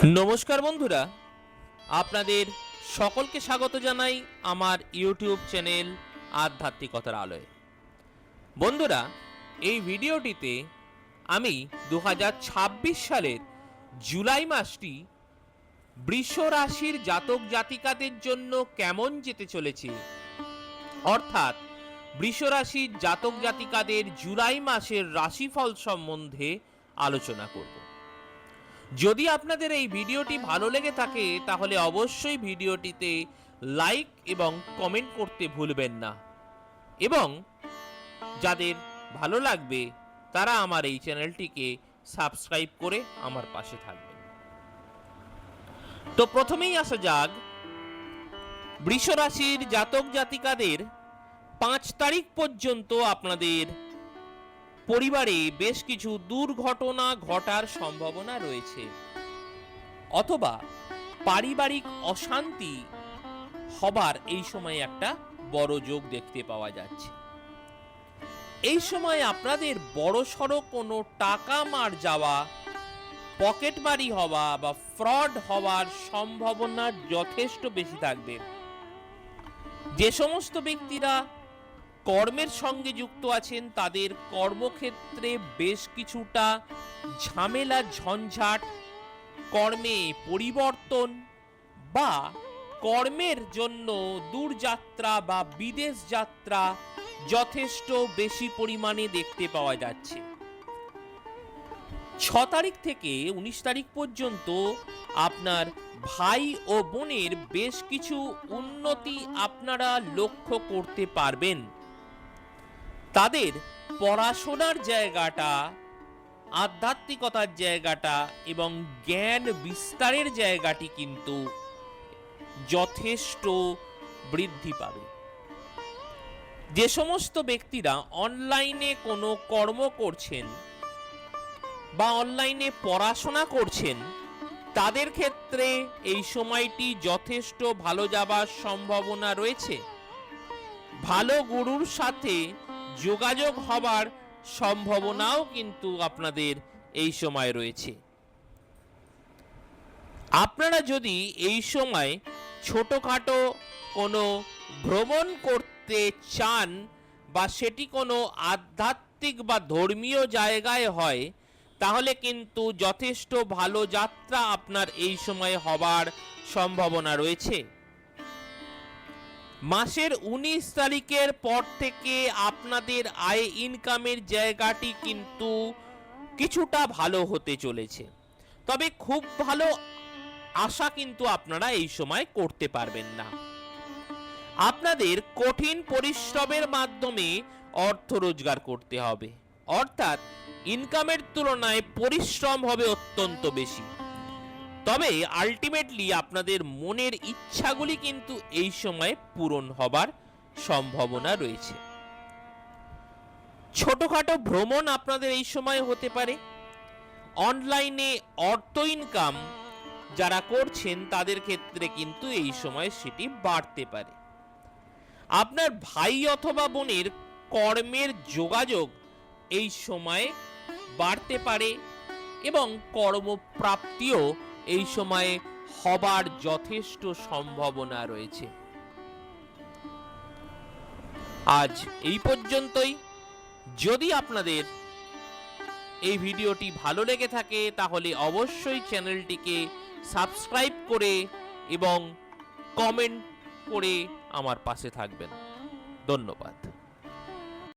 নমস্কার বন্ধুরা, আপনাদের সকলকে স্বাগত জানাই আমার ইউটিউব চ্যানেল আধ্যাত্মিকতার আলোয়। বন্ধুরা, এই ভিডিওটিতে আমি 2026 সালের জুলাই মাসটি বৃষ রাশির জাতক জাতিকাদের জন্য কেমন যেতে চলেছে, অর্থাৎ বৃষ রাশির জাতক জাতিকাদের জুলাই মাসের রাশিফল সম্বন্ধে আলোচনা করব। যদি আপনাদের এই ভিডিওটি ভালো লেগে থাকে তাহলে অবশ্যই ভিডিওটিতে লাইক এবং কমেন্ট করতে ভুলবেন না, এবং যাদের ভালো লাগবে তারা আমার এই চ্যানেলটিকে সাবস্ক্রাইব করে আমার পাশে থাকবেন। তো প্রথমেই আসা যাক বৃষ রাশির জাতক জাতিকাদের 5 তারিখ পর্যন্ত আপনাদের পরিবারে বেশ কিছু দুর্ঘটনা ঘটার সম্ভাবনা রয়েছে, অথবা পারিবারিক অশান্তি হবার এই সময় একটা বড় যোগ দেখতে পাওয়া যাচ্ছে। এই সময় আপনাদের বড়সড় কোনো টাকা মার যাওয়া, পকেটমারি হওয়া বা ফ্রড হওয়ার সম্ভাবনা যথেষ্ট বেশি থাকবে। যে সমস্ত ব্যক্তিরা কর্মের সঙ্গে যুক্ত আছেন তাদের কর্মক্ষেত্রে বেশ কিছুটা ঝামেলা ঝঞ্ঝাট, কর্মে পরিবর্তন বা কর্মের জন্য দূরযাত্রা বা বিদেশ যাত্রা যথেষ্ট বেশি পরিমাণে দেখতে পাওয়া যাচ্ছে। 6 তারিখ থেকে 19 তারিখ পর্যন্ত আপনার ভাই ও বোনের বেশ কিছু উন্নতি আপনারা লক্ষ্য করতে পারবেন। তাদের পড়াশোনার জায়গাটা, আধ্যাত্মিকতার জায়গাটা এবং জ্ঞান বিস্তারের জায়গাটি কিন্তু যথেষ্ট বৃদ্ধি পাবে। যে সমস্ত ব্যক্তিরা অনলাইনে কোনো কর্ম করছেন বা অনলাইনে পড়াশোনা করছেন তাদের ক্ষেত্রে এই সময়টি যথেষ্ট ভালো যাবার সম্ভাবনা রয়েছে। ভালো গুরুর সাথে যোগাযোগ হবার সম্ভাবনাও কিন্তু আপনাদের এই সময় রয়েছে। আপনারা যদি এই সময় ছোটখাটো কোনো ভ্রমণ করতে চান বা সেটি কোনো আধ্যাত্মিক বা ধর্মীয় জায়গায় হয়, তাহলে কিন্তু যথেষ্ট ভালো যাত্রা আপনার এই সময় হবার সম্ভাবনা রয়েছে। মাসের 19 তারিখের পর থেকে আপনাদের আয় ইনকামের জায়গাটি কিন্তু কিছুটা ভালো হতে চলেছে, তবে খুব ভালো আশা কিন্তু আপনারা এই সময় করতে পারবেন না। আপনাদের কঠিন পরিশ্রমের মাধ্যমে অর্থ রোজগার করতে হবে, অর্থাৎ ইনকামের তুলনায় পরিশ্রম হবে অত্যন্ত বেশি। তবে আলটিমেটলি আপনাদের মনের ইচ্ছাগুলি কিন্তু এই সময় পূরণ হবার সম্ভাবনা রয়েছে। ছোটখাটো ভ্রমণ আপনাদের এই সময় হতে পারে। অনলাইনে অর্থ ইনকাম যারা করছেন তাদের ক্ষেত্রে কিন্তু এই সময় সেটি বাড়তে পারে। আপনার ভাই অথবা বোনের কর্মের যোগাযোগ এই সময় বাড়তে পারে এবং কর্মপ্রাপ্তিও এই সময়ে হবার যথেষ্ট সম্ভাবনা রয়েছে। আজ এই পর্যন্তই। যদি আপনাদের এই ভিডিওটি ভালো লেগে থাকে তাহলে অবশ্যই চ্যানেলটিকে সাবস্ক্রাইব করে এবং কমেন্ট করে আমার পাশে থাকবেন। ধন্যবাদ।